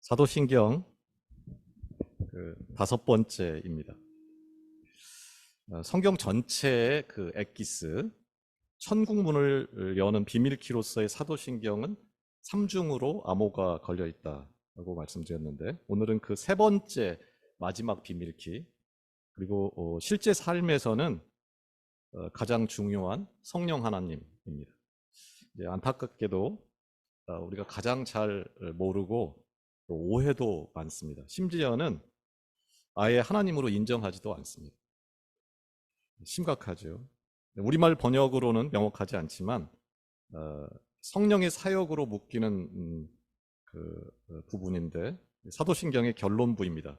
사도신경 다섯 번째입니다. 성경 전체의 엑기스, 천국문을 여는 비밀키로서의 사도신경은 삼중으로 암호가 걸려 있다고 말씀드렸는데, 오늘은 그 세 번째 마지막 비밀키, 그리고 실제 삶에서는 가장 중요한 성령 하나님입니다. 안타깝게도 우리가 가장 잘 모르고 또 오해도 많습니다. 심지어는 아예 하나님으로 인정하지도 않습니다. 심각하죠. 우리말 번역으로는 명확하지 않지만 성령의 사역으로 묶이는 부분인데, 사도신경의 결론부입니다.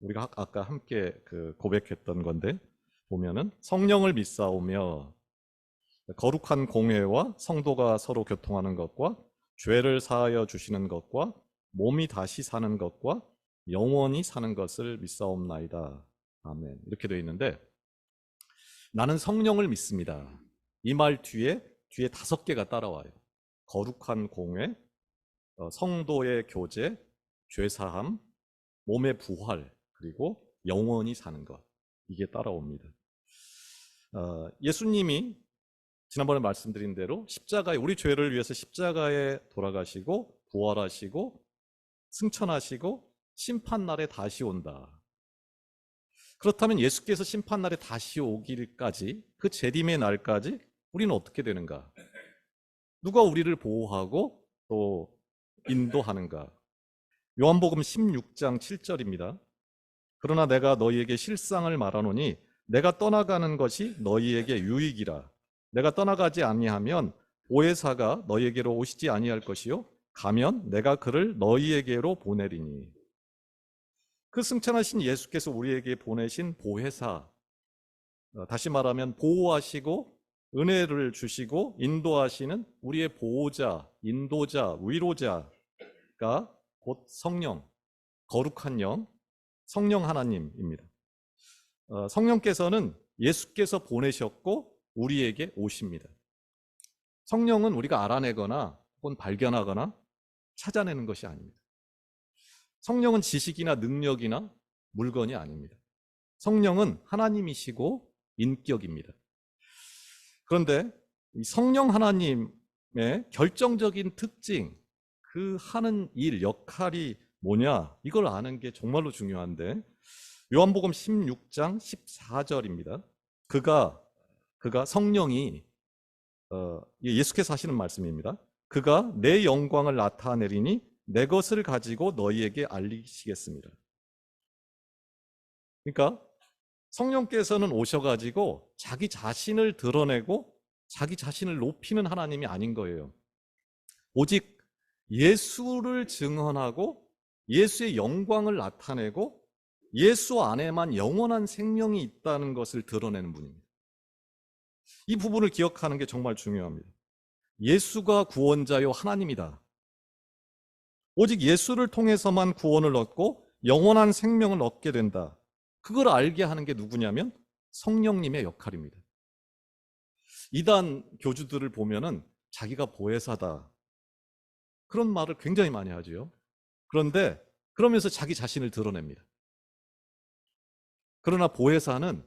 우리가 아까 함께 고백했던 건데, 보면은 성령을 믿사오며 거룩한 공회와 성도가 서로 교통하는 것과 죄를 사하여 주시는 것과 몸이 다시 사는 것과 영원히 사는 것을 믿사옵나이다. 아멘. 이렇게 되어 있는데, 나는 성령을 믿습니다. 이 말 뒤에 5개가 따라와요. 거룩한 공회, 성도의 교제, 죄사함, 몸의 부활, 그리고 영원히 사는 것. 이게 따라옵니다. 예수님이 지난번에 말씀드린 대로 십자가에, 우리 죄를 위해서 십자가에 돌아가시고 부활하시고 승천하시고 심판날에 다시 온다. 그렇다면 예수께서 심판날에 다시 오기까지, 그 재림의 날까지 우리는 어떻게 되는가? 누가 우리를 보호하고 또 인도하는가? 요한복음 16장 7절입니다. 그러나 내가 너희에게 실상을 말하노니 내가 떠나가는 것이 너희에게 유익이라. 내가 떠나가지 아니하면 보혜사가 너희에게로 오시지 아니할 것이요, 가면 내가 그를 너희에게로 보내리니. 그 승천하신 예수께서 우리에게 보내신 보혜사, 다시 말하면 보호하시고 은혜를 주시고 인도하시는 우리의 보호자, 인도자, 위로자가 곧 성령, 거룩한 영, 성령 하나님입니다. 성령께서는 예수께서 보내셨고 우리에게 오십니다. 성령은 우리가 알아내거나 혹은 발견하거나 찾아내는 것이 아닙니다. 성령은 지식이나 능력이나 물건이 아닙니다. 성령은 하나님이시고 인격입니다. 그런데 이 성령 하나님의 결정적인 특징, 그 하는 일, 역할이 뭐냐, 이걸 아는 게 정말로 중요한데, 요한복음 16장 14절입니다. 그가 성령이 예수께서 하시는 말씀입니다. 그가 내 영광을 나타내리니 내 것을 가지고 너희에게 알리시겠습니다. 그러니까 성령께서는 오셔가지고 자기 자신을 드러내고 자기 자신을 높이는 하나님이 아닌 거예요. 오직 예수를 증언하고 예수의 영광을 나타내고 예수 안에만 영원한 생명이 있다는 것을 드러내는 분입니다. 이 부분을 기억하는 게 정말 중요합니다. 예수가 구원자요 하나님이다. 오직 예수를 통해서만 구원을 얻고 영원한 생명을 얻게 된다. 그걸 알게 하는 게 누구냐면 성령님의 역할입니다. 이단 교주들을 보면은 자기가 보혜사다, 그런 말을 굉장히 많이 하죠. 그런데 그러면서 자기 자신을 드러냅니다. 그러나 보혜사는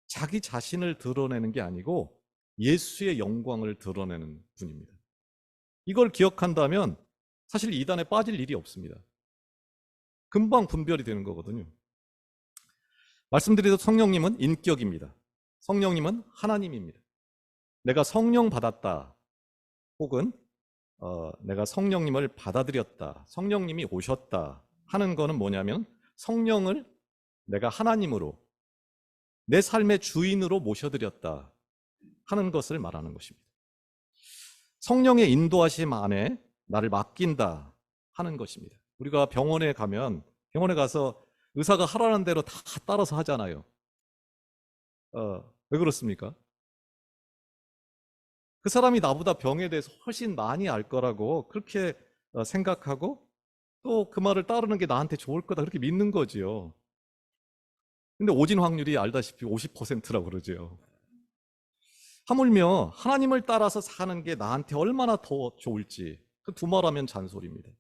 자기 자신을 드러내는 게 아니고 예수의 영광을 드러내는 분입니다. 이걸 기억한다면 사실 이단에 빠질 일이 없습니다. 금방 분별이 되는 거거든요. 말씀드리던 성령님은 인격입니다. 성령님은 하나님입니다. 내가 성령 받았다, 혹은 내가 성령님을 받아들였다, 성령님이 오셨다 하는 거는 뭐냐면 성령을 내가 하나님으로, 내 삶의 주인으로 모셔드렸다 하는 것을 말하는 것입니다. 성령의 인도하심 안에 나를 맡긴다 하는 것입니다. 우리가 병원에 가서 의사가 하라는 대로 다 따라서 하잖아요. 왜 그렇습니까? 그 사람이 나보다 병에 대해서 훨씬 많이 알 거라고 그렇게 생각하고 또 그 말을 따르는 게 나한테 좋을 거다, 그렇게 믿는 거지요. 근데 오진 확률이 알다시피 50%라고 그러죠. 하물며 하나님을 따라서 사는 게 나한테 얼마나 더 좋을지, 그 두말하면 잔소리입니다.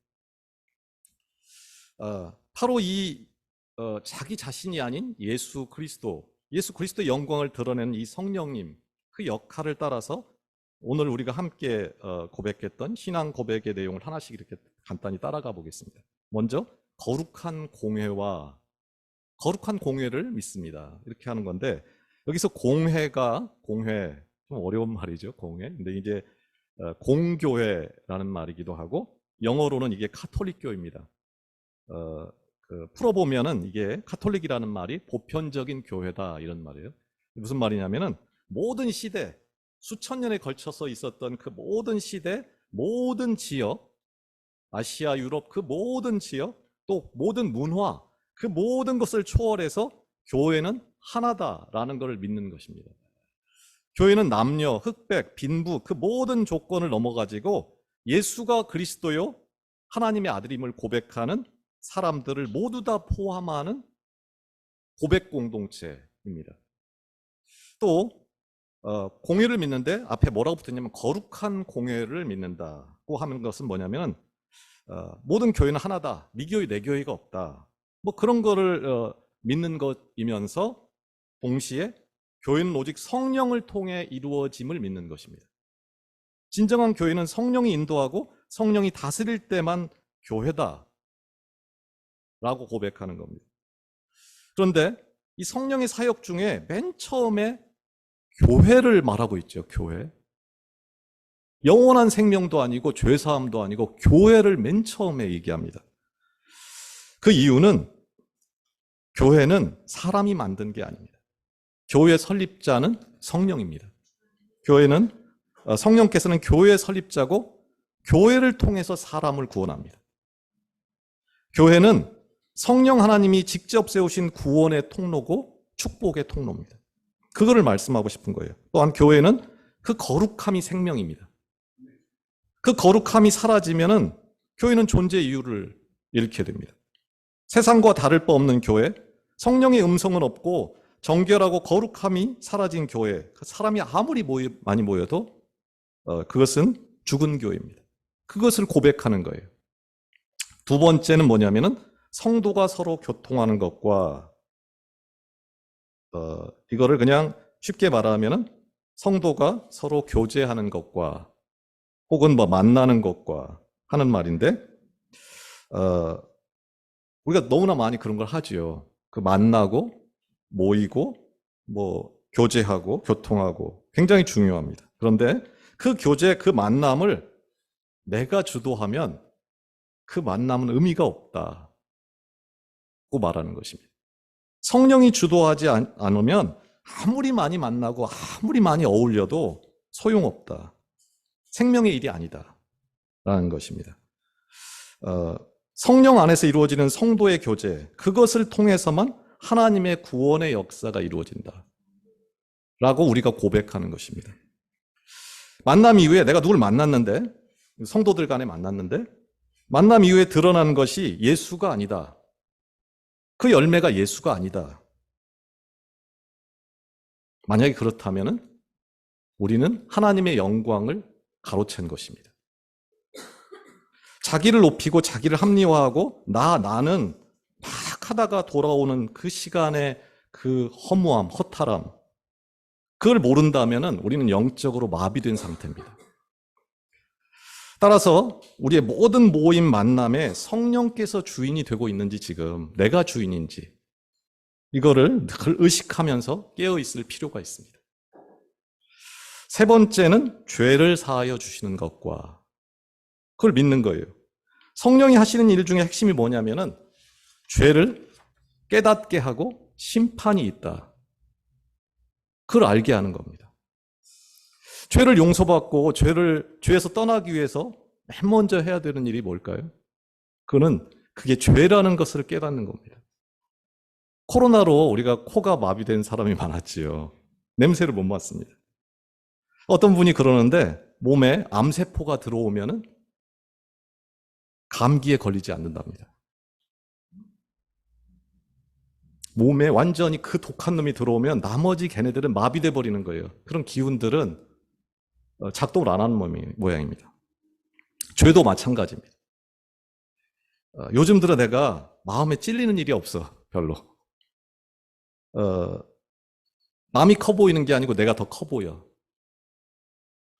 바로 이 자기 자신이 아닌 예수 그리스도의 영광을 드러내는 이 성령님 그 역할을 따라서 오늘 우리가 함께 고백했던 신앙 고백의 내용을 하나씩 이렇게 간단히 따라가 보겠습니다. 먼저 거룩한 공회를 믿습니다. 이렇게 하는 건데 여기서 공회 좀 어려운 말이죠. 공회. 근데 이제 공교회라는 말이기도 하고 영어로는 이게 카톨릭 교회입니다. 풀어보면은 이게 카톨릭이라는 말이 보편적인 교회다 이런 말이에요. 무슨 말이냐면은 모든 시대 수천 년에 걸쳐서 있었던 그 모든 시대 모든 지역 아시아 유럽 그 모든 지역 또 모든 문화 그 모든 것을 초월해서 교회는 하나다라는 것을 믿는 것입니다. 교회는 남녀, 흑백, 빈부 그 모든 조건을 넘어가지고 예수가 그리스도요 하나님의 아들임을 고백하는 사람들을 모두 다 포함하는 고백 공동체입니다. 또 공회를 믿는데 앞에 뭐라고 붙었냐면 거룩한 공회를 믿는다고 하는 것은 뭐냐면 모든 교회는 하나다. 네 교회 내 교회가 없다. 뭐 그런 거를 믿는 것이면서 동시에 교회는 오직 성령을 통해 이루어짐을 믿는 것입니다. 진정한 교회는 성령이 인도하고 성령이 다스릴 때만 교회다 라고 고백하는 겁니다. 그런데 이 성령의 사역 중에 맨 처음에 교회를 말하고 있죠. 교회. 영원한 생명도 아니고 죄사함도 아니고 교회를 맨 처음에 얘기합니다. 그 이유는 교회는 사람이 만든 게 아닙니다. 교회 설립자는 성령입니다. 성령께서는 교회의 설립자고 교회를 통해서 사람을 구원합니다. 교회는 성령 하나님이 직접 세우신 구원의 통로고 축복의 통로입니다. 그거를 말씀하고 싶은 거예요. 또한 교회는 그 거룩함이 생명입니다. 그 거룩함이 사라지면은 교회는 존재 이유를 잃게 됩니다. 세상과 다를 바 없는 교회, 성령의 음성은 없고 정결하고 거룩함이 사라진 교회, 사람이 아무리 많이 모여도 그것은 죽은 교회입니다. 그것을 고백하는 거예요. 두 번째는 뭐냐면은 성도가 서로 교통하는 것과 이거를 그냥 쉽게 말하면은 성도가 서로 교제하는 것과 혹은 뭐 만나는 것과 하는 말인데 우리가 너무나 많이 그런 걸 하지요. 그 만나고 모이고 뭐 교제하고 교통하고 굉장히 중요합니다. 그런데 그 교제 그 만남을 내가 주도하면 그 만남은 의미가 없다고 말하는 것입니다. 성령이 주도하지 않으면 아무리 많이 만나고 아무리 많이 어울려도 소용없다. 생명의 일이 아니다라는 것입니다. 성령 안에서 이루어지는 성도의 교제, 그것을 통해서만 하나님의 구원의 역사가 이루어진다. 라고 우리가 고백하는 것입니다. 만남 이후에 내가 누굴 만났는데, 성도들 간에 만났는데, 만남 이후에 드러나는 것이 예수가 아니다. 그 열매가 예수가 아니다. 만약에 그렇다면 우리는 하나님의 영광을 가로챈 것입니다. 자기를 높이고 자기를 합리화하고 나는 막 하다가 돌아오는 그 시간의 그 허무함, 허탈함, 그걸 모른다면 우리는 영적으로 마비된 상태입니다. 따라서 우리의 모든 모임 만남에 성령께서 주인이 되고 있는지 지금 내가 주인인지 이거를 늘 의식하면서 깨어있을 필요가 있습니다. 세 번째는 죄를 사하여 주시는 것과 그걸 믿는 거예요. 성령이 하시는 일 중에 핵심이 뭐냐면은 죄를 깨닫게 하고 심판이 있다. 그걸 알게 하는 겁니다. 죄를 용서받고 죄에서 떠나기 위해서 맨 먼저 해야 되는 일이 뭘까요? 그게 죄라는 것을 깨닫는 겁니다. 코로나로 우리가 코가 마비된 사람이 많았지요. 냄새를 못 맡습니다. 어떤 분이 그러는데 몸에 암세포가 들어오면은 감기에 걸리지 않는답니다. 몸에 완전히 그 독한 놈이 들어오면 나머지 걔네들은 마비돼 버리는 거예요. 그런 기운들은 작동을 안 하는 모양입니다. 죄도 마찬가지입니다. 요즘 들어 내가 마음에 찔리는 일이 없어, 별로. 남이 커 보이는 게 아니고 내가 더 커 보여.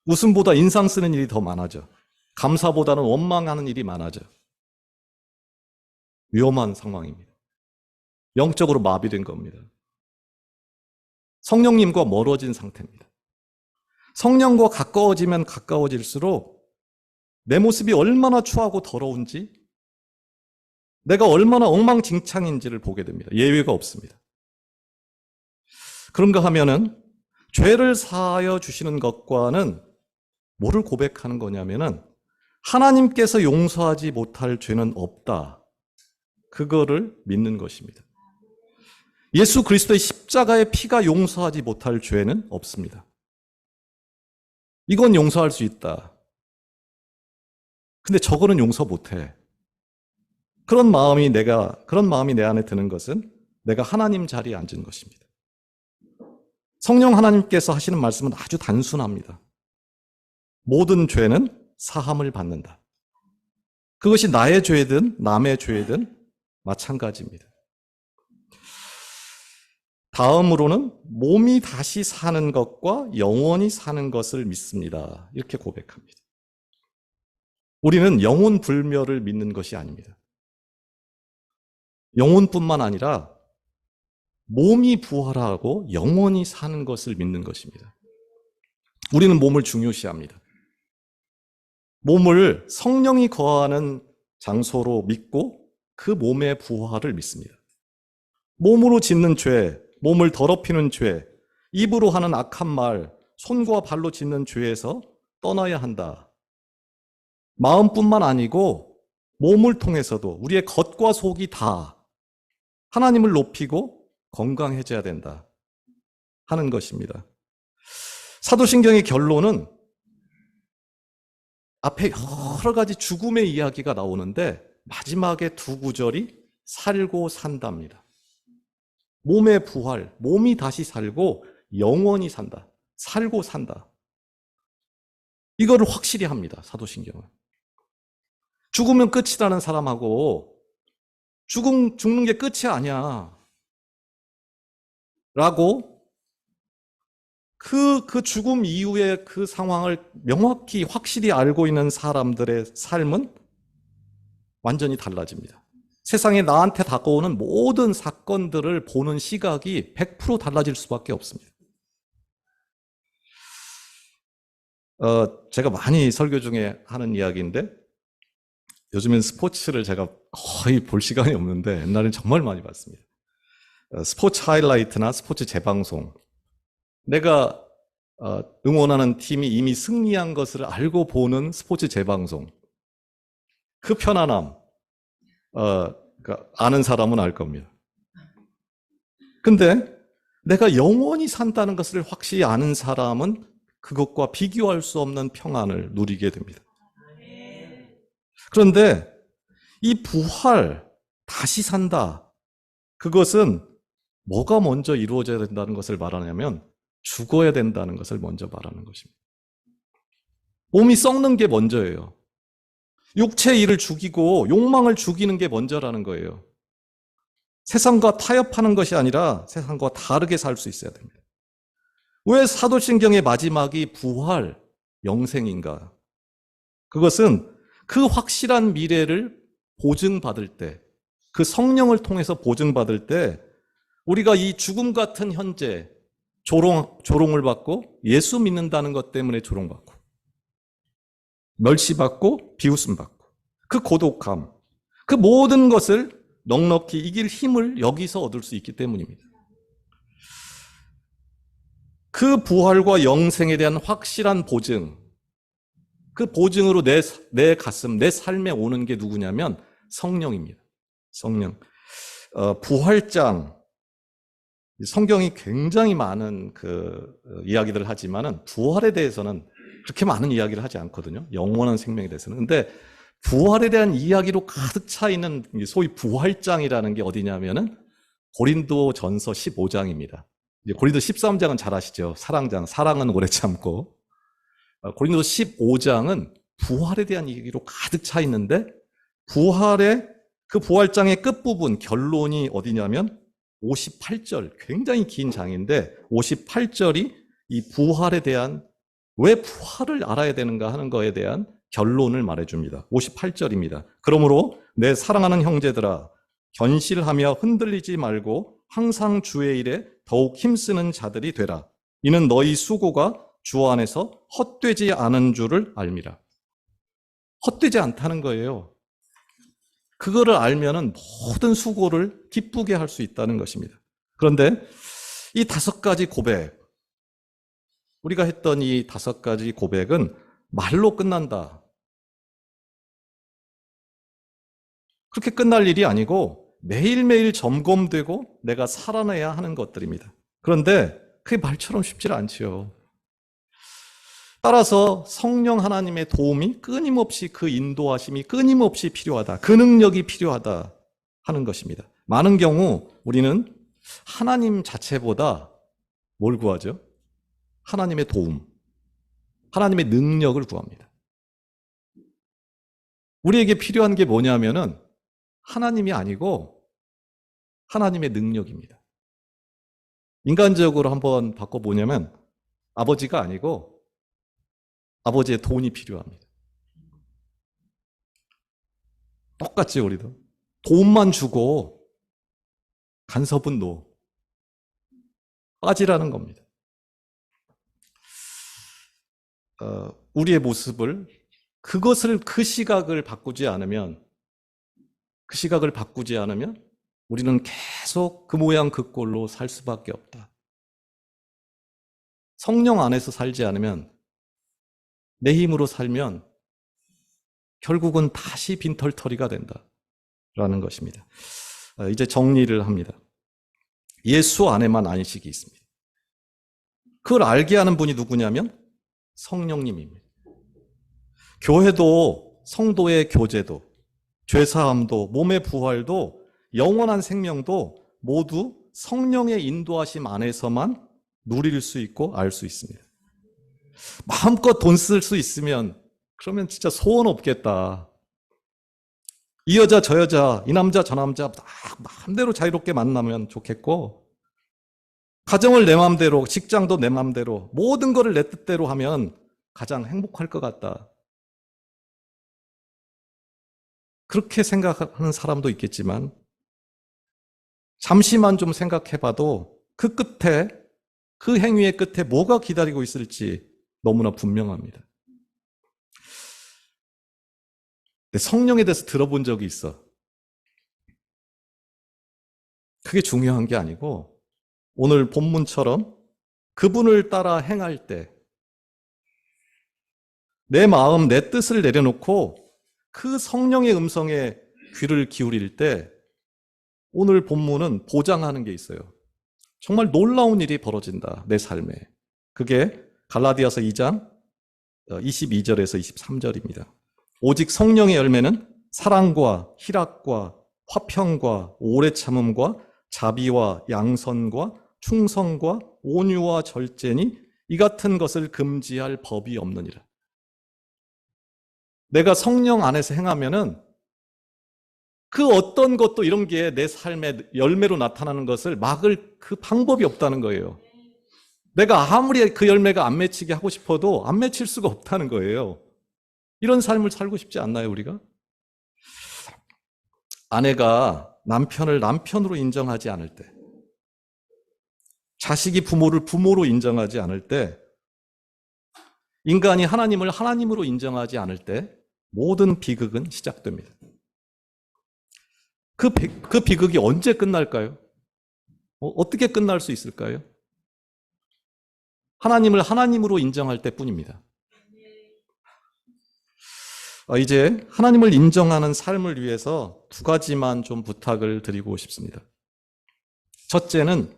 웃음보다 인상 쓰는 일이 더 많아져. 감사보다는 원망하는 일이 많아져. 위험한 상황입니다. 영적으로 마비된 겁니다. 성령님과 멀어진 상태입니다. 성령과 가까워지면 가까워질수록 내 모습이 얼마나 추하고 더러운지, 내가 얼마나 엉망진창인지를 보게 됩니다. 예외가 없습니다. 그런가 하면은 죄를 사하여 주시는 것과는 뭐를 고백하는 거냐면은 하나님께서 용서하지 못할 죄는 없다. 그거를 믿는 것입니다. 예수 그리스도의 십자가의 피가 용서하지 못할 죄는 없습니다. 이건 용서할 수 있다. 근데 저거는 용서 못해. 그런 마음이 내 안에 드는 것은 내가 하나님 자리에 앉은 것입니다. 성령 하나님께서 하시는 말씀은 아주 단순합니다. 모든 죄는 사함을 받는다. 그것이 나의 죄든 남의 죄든 마찬가지입니다. 다음으로는 몸이 다시 사는 것과 영원히 사는 것을 믿습니다. 이렇게 고백합니다. 우리는 영혼 불멸을 믿는 것이 아닙니다. 영혼뿐만 아니라 몸이 부활하고 영원히 사는 것을 믿는 것입니다. 우리는 몸을 중요시합니다. 몸을 성령이 거하는 장소로 믿고 그 몸의 부활을 믿습니다. 몸으로 짓는 죄, 몸을 더럽히는 죄, 입으로 하는 악한 말, 손과 발로 짓는 죄에서 떠나야 한다. 마음뿐만 아니고 몸을 통해서도 우리의 겉과 속이 다 하나님을 높이고 건강해져야 된다 하는 것입니다. 사도신경의 결론은 앞에 여러 가지 죽음의 이야기가 나오는데 마지막에 두 구절이 살고 산답니다. 몸의 부활, 몸이 다시 살고 영원히 산다. 살고 산다. 이거를 확실히 합니다. 사도신경은. 죽으면 끝이라는 사람하고 죽는 게 끝이 아니야 라고 그 죽음 이후의 그 상황을 명확히 확실히 알고 있는 사람들의 삶은 완전히 달라집니다. 세상에 나한테 다가오는 모든 사건들을 보는 시각이 100% 달라질 수밖에 없습니다. 제가 많이 설교 중에 하는 이야기인데 요즘엔 스포츠를 제가 거의 볼 시간이 없는데 옛날엔 정말 많이 봤습니다. 스포츠 하이라이트나 스포츠 재방송. 내가 응원하는 팀이 이미 승리한 것을 알고 보는 스포츠 재방송. 그 편안함. 그러니까 아는 사람은 알 겁니다. 근데 내가 영원히 산다는 것을 확실히 아는 사람은 그것과 비교할 수 없는 평안을 누리게 됩니다. 그런데 이 부활, 다시 산다. 그것은 뭐가 먼저 이루어져야 된다는 것을 말하냐면 죽어야 된다는 것을 먼저 말하는 것입니다. 몸이 썩는 게 먼저예요. 육체의 일을 죽이고 욕망을 죽이는 게 먼저라는 거예요. 세상과 타협하는 것이 아니라 세상과 다르게 살 수 있어야 됩니다. 왜 사도신경의 마지막이 부활, 영생인가? 그것은 그 확실한 미래를 보증받을 때, 그 성령을 통해서 보증받을 때 우리가 이 죽음 같은 현재 조롱을 받고 예수 믿는다는 것 때문에 조롱받고 멸시받고 비웃음받고 그 고독함, 그 모든 것을 넉넉히 이길 힘을 여기서 얻을 수 있기 때문입니다. 그 부활과 영생에 대한 확실한 보증, 그 보증으로 내 가슴, 내 삶에 오는 게 누구냐면 성령입니다. 성령. 부활장. 성경이 굉장히 많은 이야기들을 하지만은 부활에 대해서는 그렇게 많은 이야기를 하지 않거든요. 영원한 생명에 대해서는. 근데 부활에 대한 이야기로 가득 차 있는 소위 부활장이라는 게 어디냐면은 고린도전서 15장입니다. 고린도 13장은 잘 아시죠? 사랑장, 사랑은 오래 참고. 고린도 15장은 부활에 대한 얘기로 가득 차 있는데 부활의 그 부활장의 끝부분 결론이 어디냐면 58절, 굉장히 긴 장인데 58절이 이 부활에 대한, 왜 부활을 알아야 되는가 하는 거에 대한 결론을 말해줍니다. 58절입니다. 그러므로 내 사랑하는 형제들아, 견실하며 흔들리지 말고 항상 주의 일에 더욱 힘쓰는 자들이 되라. 이는 너희 수고가 주 안에서 헛되지 않은 줄을 알미라. 헛되지 않다는 거예요. 그거를 알면은 모든 수고를 기쁘게 할 수 있다는 것입니다. 그런데 이 5가지 고백, 우리가 했던 이 5가지 고백은 말로 끝난다. 그렇게 끝날 일이 아니고 매일매일 점검되고 내가 살아내야 하는 것들입니다. 그런데 그게 말처럼 쉽지 않지요. 따라서 성령 하나님의 도움이 끊임없이, 그 인도하심이 끊임없이 필요하다. 그 능력이 필요하다 하는 것입니다. 많은 경우 우리는 하나님 자체보다 뭘 구하죠? 하나님의 도움, 하나님의 능력을 구합니다. 우리에게 필요한 게 뭐냐면은 하나님이 아니고 하나님의 능력입니다. 인간적으로 한번 바꿔보냐면 아버지가 아니고 아버지의 돈이 필요합니다. 똑같지, 우리도. 돈만 주고 간섭은 노. 빠지라는 겁니다. 우리의 모습을, 그 시각을 바꾸지 않으면 우리는 계속 그 모양 그 꼴로 살 수밖에 없다. 성령 안에서 살지 않으면, 내 힘으로 살면 결국은 다시 빈털터리가 된다라는 것입니다. 이제 정리를 합니다. 예수 안에만 안식이 있습니다. 그걸 알게 하는 분이 누구냐면 성령님입니다. 교회도, 성도의 교제도, 죄사함도, 몸의 부활도, 영원한 생명도 모두 성령의 인도하심 안에서만 누릴 수 있고 알 수 있습니다. 마음껏 돈 쓸 수 있으면 그러면 진짜 소원 없겠다. 이 여자 저 여자, 이 남자 저 남자 다 마음대로 자유롭게 만나면 좋겠고, 가정을 내 마음대로, 직장도 내 마음대로, 모든 거를 내 뜻대로 하면 가장 행복할 것 같다. 그렇게 생각하는 사람도 있겠지만 잠시만 좀 생각해봐도 그 끝에, 그 행위의 끝에 뭐가 기다리고 있을지 너무나 분명합니다. 성령에 대해서 들어본 적이 있어. 그게 중요한 게 아니고 오늘 본문처럼 그분을 따라 행할 때 내 마음, 내 뜻을 내려놓고 그 성령의 음성에 귀를 기울일 때 오늘 본문은 보장하는 게 있어요. 정말 놀라운 일이 벌어진다, 내 삶에. 그게 갈라디아서 2장 22절에서 23절입니다. 오직 성령의 열매는 사랑과 희락과 화평과 오래 참음과 자비와 양선과 충성과 온유와 절제니 이 같은 것을 금지할 법이 없느니라. 내가 성령 안에서 행하면은 그 어떤 것도, 이런 게 내 삶의 열매로 나타나는 것을 막을 그 방법이 없다는 거예요. 내가 아무리 그 열매가 안 맺히게 하고 싶어도 안 맺힐 수가 없다는 거예요. 이런 삶을 살고 싶지 않나요, 우리가? 아내가 남편을 남편으로 인정하지 않을 때, 자식이 부모를 부모로 인정하지 않을 때, 인간이 하나님을 하나님으로 인정하지 않을 때 모든 비극은 시작됩니다. 그 비극이 언제 끝날까요? 어떻게 끝날 수 있을까요? 하나님을 하나님으로 인정할 때뿐입니다. 이제 하나님을 인정하는 삶을 위해서 2가지만 좀 부탁을 드리고 싶습니다. 첫째는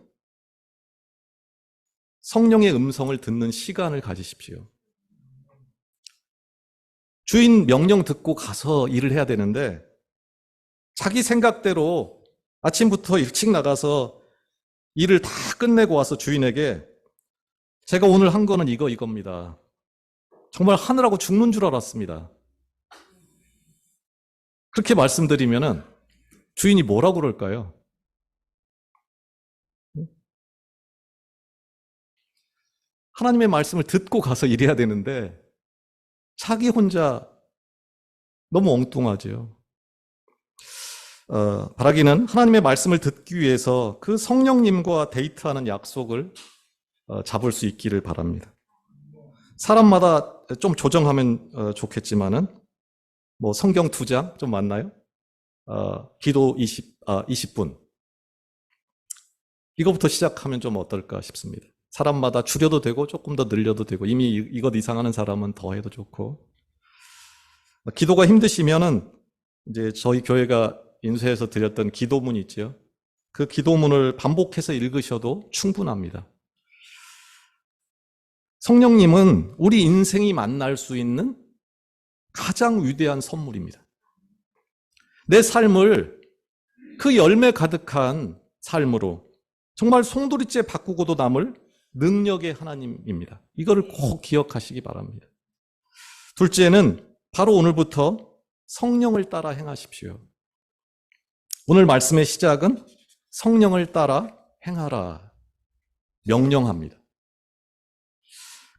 성령의 음성을 듣는 시간을 가지십시오. 주인 명령 듣고 가서 일을 해야 되는데 자기 생각대로 아침부터 일찍 나가서 일을 다 끝내고 와서 주인에게 제가 오늘 한 거는 이겁니다. 정말 하느라고 죽는 줄 알았습니다. 그렇게 말씀드리면은 주인이 뭐라고 그럴까요? 하나님의 말씀을 듣고 가서 일해야 되는데 자기 혼자 너무 엉뚱하죠. 바라기는 하나님의 말씀을 듣기 위해서 그 성령님과 데이트하는 약속을 잡을 수 있기를 바랍니다. 사람마다 좀 조정하면 좋겠지만은 뭐 성경 2장 좀 맞나요? 기도 20분. 이거부터 시작하면 좀 어떨까 싶습니다. 사람마다 줄여도 되고 조금 더 늘려도 되고 이미 이것 이상 하는 사람은 더 해도 좋고. 기도가 힘드시면은 이제 저희 교회가 인쇄해서 드렸던 기도문 있죠. 그 기도문을 반복해서 읽으셔도 충분합니다. 성령님은 우리 인생이 만날 수 있는 가장 위대한 선물입니다. 내 삶을 그 열매 가득한 삶으로 정말 송두리째 바꾸고도 남을 능력의 하나님입니다. 이거를 꼭 기억하시기 바랍니다. 둘째는 바로 오늘부터 성령을 따라 행하십시오. 오늘 말씀의 시작은 성령을 따라 행하라. 명령합니다.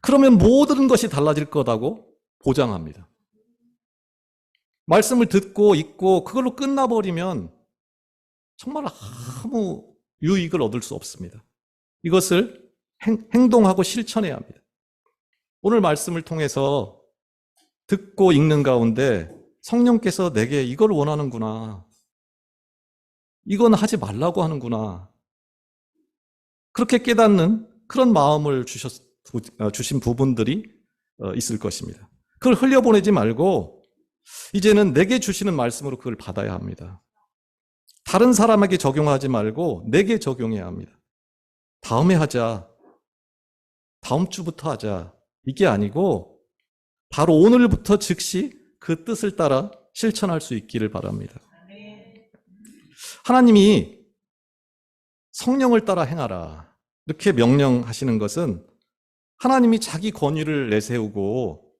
그러면 모든 것이 달라질 거라고 보장합니다. 말씀을 듣고 읽고 그걸로 끝나버리면 정말 아무 유익을 얻을 수 없습니다. 이것을 행동하고 실천해야 합니다. 오늘 말씀을 통해서 듣고 읽는 가운데 성령께서 내게 이걸 원하는구나. 이건 하지 말라고 하는구나. 그렇게 깨닫는 그런 마음을 주신 부분들이 있을 것입니다. 그걸 흘려보내지 말고 이제는 내게 주시는 말씀으로 그걸 받아야 합니다. 다른 사람에게 적용하지 말고 내게 적용해야 합니다. 다음에 하자. 다음 주부터 하자. 이게 아니고 바로 오늘부터 즉시 그 뜻을 따라 실천할 수 있기를 바랍니다. 하나님이 성령을 따라 행하라. 이렇게 명령하시는 것은 하나님이 자기 권위를 내세우고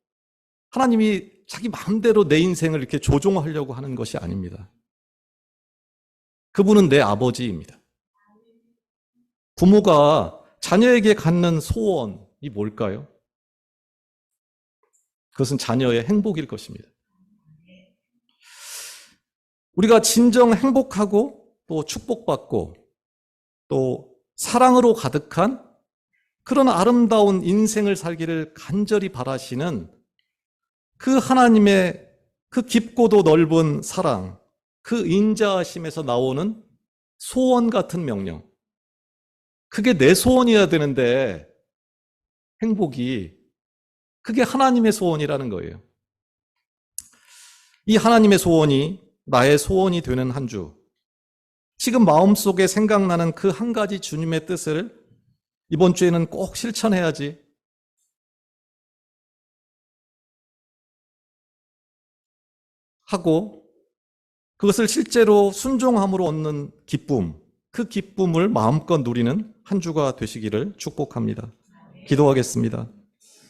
하나님이 자기 마음대로 내 인생을 이렇게 조종하려고 하는 것이 아닙니다. 그분은 내 아버지입니다. 부모가 자녀에게 갖는 소원이 뭘까요? 그것은 자녀의 행복일 것입니다. 우리가 진정 행복하고 또 축복받고 또 사랑으로 가득한 그런 아름다운 인생을 살기를 간절히 바라시는 그 하나님의 그 깊고도 넓은 사랑, 그 인자하심에서 나오는 소원 같은 명령. 그게 내 소원이어야 되는데 행복이 그게 하나님의 소원이라는 거예요. 이 하나님의 소원이 나의 소원이 되는 한 주. 지금 마음속에 생각나는 그 한 가지 주님의 뜻을 이번 주에는 꼭 실천해야지. 하고 그것을 실제로 순종함으로 얻는 기쁨, 그 기쁨을 마음껏 누리는 한 주가 되시기를 축복합니다. 기도하겠습니다.